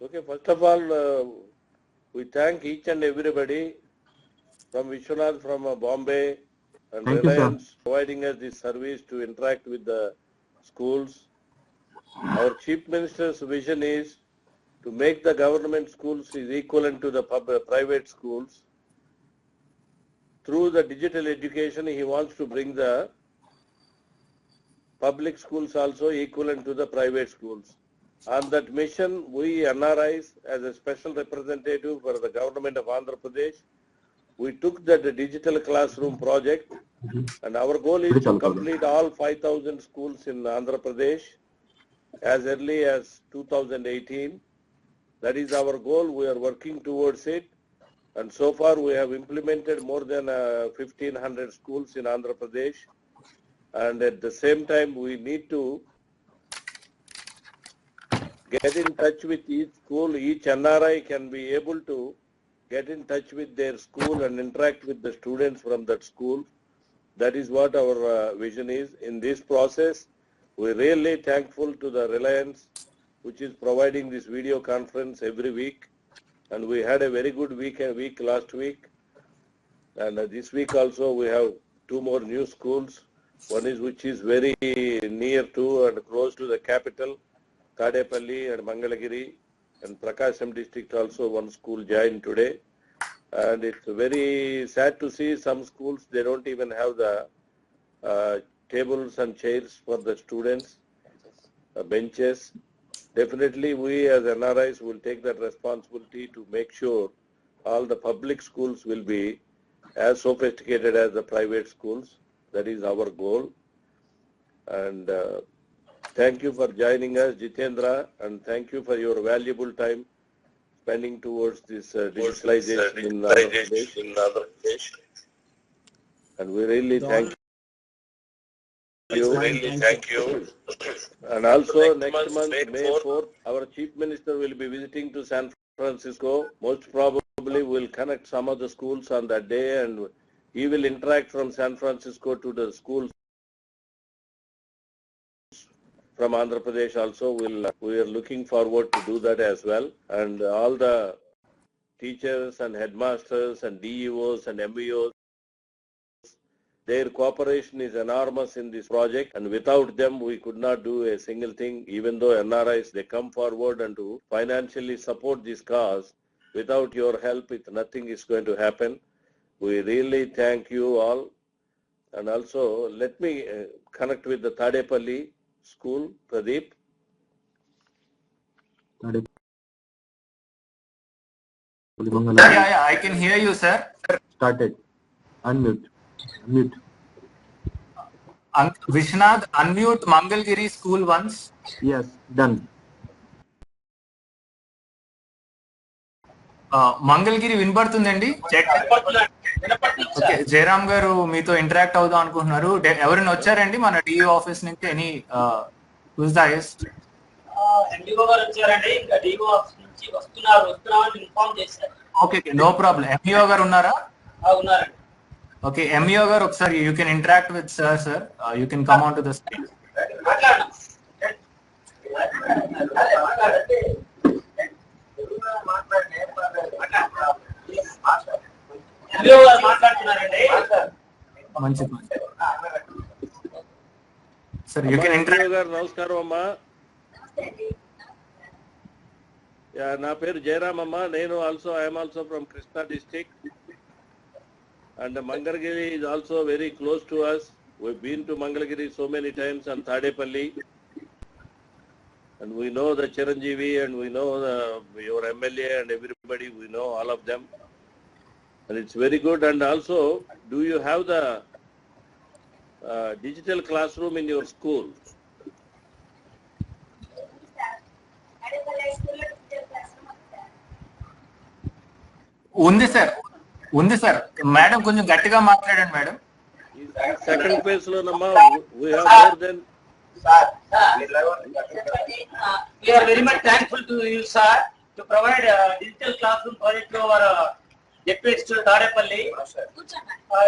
Okay, first of all, we thank each and everybody from Vishwanath, from Bombay, and Thank Reliance you, providing us this service to interact with the schools. Our Chief Minister's vision is to make the government schools is equivalent to the private schools. Through the digital education, he wants to bring the public schools also equivalent to the private schools. On that mission, we NRIs as a special representative for the government of Andhra Pradesh, we took that digital classroom project, and our goal is to complete all 5,000 schools in Andhra Pradesh as early as 2018. That is our goal. We are working towards it. And so far we have implemented more than 1,500 schools in Andhra Pradesh. And at the same time, we need to get in touch with each school. Each NRI can be able to get in touch with their school and interact with the students from that school. That is what our vision is. In this process, we're really thankful to the Reliance, which is providing this video conference every week. And we had a very good week last week. And this week also we have 2 more new schools. One is which is very near to and close to the capital, Tadepalli and Mangalagiri, and Prakasam district also one school joined today. And it's very sad to see some schools, they don't even have the tables and chairs for the students, benches. Definitely we as NRIs will take that responsibility to make sure all the public schools will be as sophisticated as the private schools. That is our goal. And thank you for joining us, Jitendra, and thank you for your valuable time spending towards this digitalization in Andhra Pradesh. And we really thank you. And also next month, May 4th, our Chief Minister will be visiting to San Francisco. Most probably we'll connect some of the schools on that day, and he will interact from San Francisco to the schools from Andhra Pradesh also. We are looking forward to do that as well. And all the teachers and headmasters and DEOs and MBOs, their cooperation is enormous in this project, and without them we could not do a single thing. Even though NRIs, they come forward and to financially support this cause, without your help nothing is going to happen. We really thank you all. And also let me connect with the Tadepalli school, Pradeep. Yeah, I can hear you, sir. Started. Unmute. Vishnath, unmute Mangalgiri school once. Yes, done. Mangalagiri వినపడుతుందండి? Okay, Jayaram గారు మీతో interact అవుదాం అనుకుంటున్నారు. ఎవరైనా వచ్చారండి మన DO office నుంచి? Any who's the highest? MDO గారు వచ్చారండి, ఇంకా డిఓ ఆఫీస్ నుంచి వస్తున్నామని ఇన్ఫార్మ్ చేశారు. Okay, no problem. ఎంఈఓ గారు ఉన్నారా? ఉన్నారండి. ఓకే, ఎంఈఓ గారు ఒకసారి you can interact with sir. You can come on to the screen. మంచిది సార్, యూ కెన్ ఇంటరాక్ట్. గారు నమస్కారం అమ్మా. నా పేరు జయరామ్ అమ్మ. I'm also from Krishna district, and Mangalagiri is also very close to us. We've been to Mangalagiri so many times, and Tadepalli, and we know the Chiranjeevi, and we know your MLA and everybody, we know all of them, and it's very good. And also, do you have the digital classroom in your school? ఉంది sir. Madam కొంచెం గట్టిగా మాట్లాడండి madam. Second phase లోనమ్మా we have more than we are very much thankful to you, sir, to provide a digital classroom project to our deputy to Tadepalli.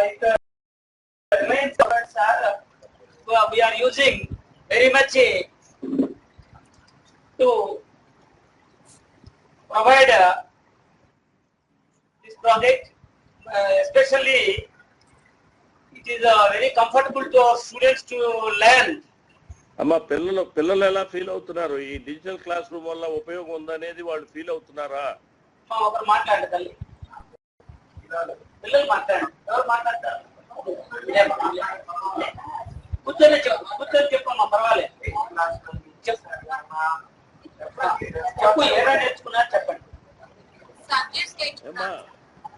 It remains, sir, we are using very much to provide this project, especially it is very comfortable to our students to learn. అమ్మ పిల్లలు ఎలా feel అవుతున్నారు? ఈ digital class room వల్ల ఉపయోగం ఉందనేది వాళ్ళు feel అవుతున్నారా? ఒకరు మాట్లాడండి తల్లి, పిల్లలు మాట్లాడండి. ఎవరు మాట్లాడతారు? కూర్చొని చెప్పమ్మా, పర్వాలేదు. చెప్పు, ఏమైనా నేర్చుకున్నారు చెప్పండి.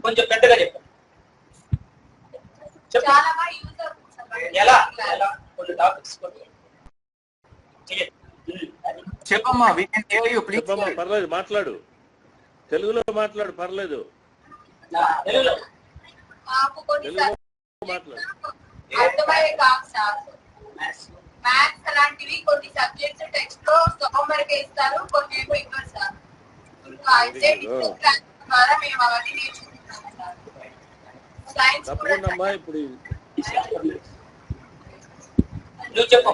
కొంచెం పెద్దగా చెప్పండి. ఎలా కొన్ని టాపిక్స్ చెప్పమ్మా, we can hear you, please. చెప్పమ్మా, పర్లేదు, మాట్లాడు, తెలుగులో మాట్లాడు, పర్లేదు, తెలుగులో మాట్లాడు. అర్థమయ్యే కాదు సార్. మ్యాథ్స్ అలాంటివి కొన్ని సబ్జెక్ట్స్ టెక్స్ట్ లో సగం వరకే ఇస్తారు, కొన్ని ఏమో ఇవ్వరు సార్. ఇంకా అయితే ద్వారా మేము అవన్నీ నేర్చుకుంటున్నాం సార్. సైన్స్ తప్పకుండా ఇప్పుడు నువ్వు చెప్పు,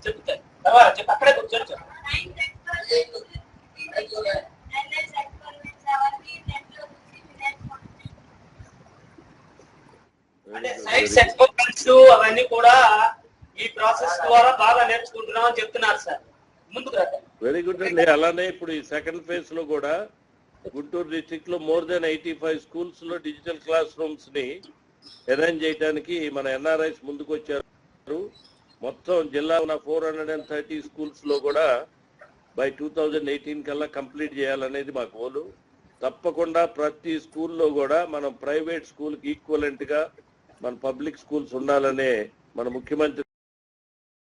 చెప్తా తర్వాత చెప్పు, అక్కడే కూర్చొని చెప్పు. అంటే సైన్స్ ఎక్స్పెరిమెంట్స్ అవన్నీ కూడా ఈ ప్రాసెస్ ద్వారా బాగా నేర్చుకుంటున్నాం అని చెప్తున్నారు సార్. ముందుకు రా. వెరీ గుడ్ అండి. అలానే ఇప్పుడు ఈ సెకండ్ ఫేజ్ లో కూడా గుంటూరు డిస్ట్రిక్ట్ లో మోర్ దెన్ 85 స్కూల్స్ లో డిజిటల్ క్లాస్ రూమ్స్ ని అరేంజ్ చేయడానికి మన ఎన్ఆర్ఐస్ ముందుకు వచ్చారు. మొత్తం జిల్లా ఉన్న 430 స్కూల్స్ లో కూడా బై 2018 కల్లా కంప్లీట్ చేయాలనేది మా గోలు. తప్పకుండా ప్రతి స్కూల్లో కూడా మనం ప్రైవేట్ స్కూల్ కి ఈక్వలెంట్ గా మన పబ్లిక్ స్కూల్స్ ఉండాలనే మన ముఖ్యమంత్రి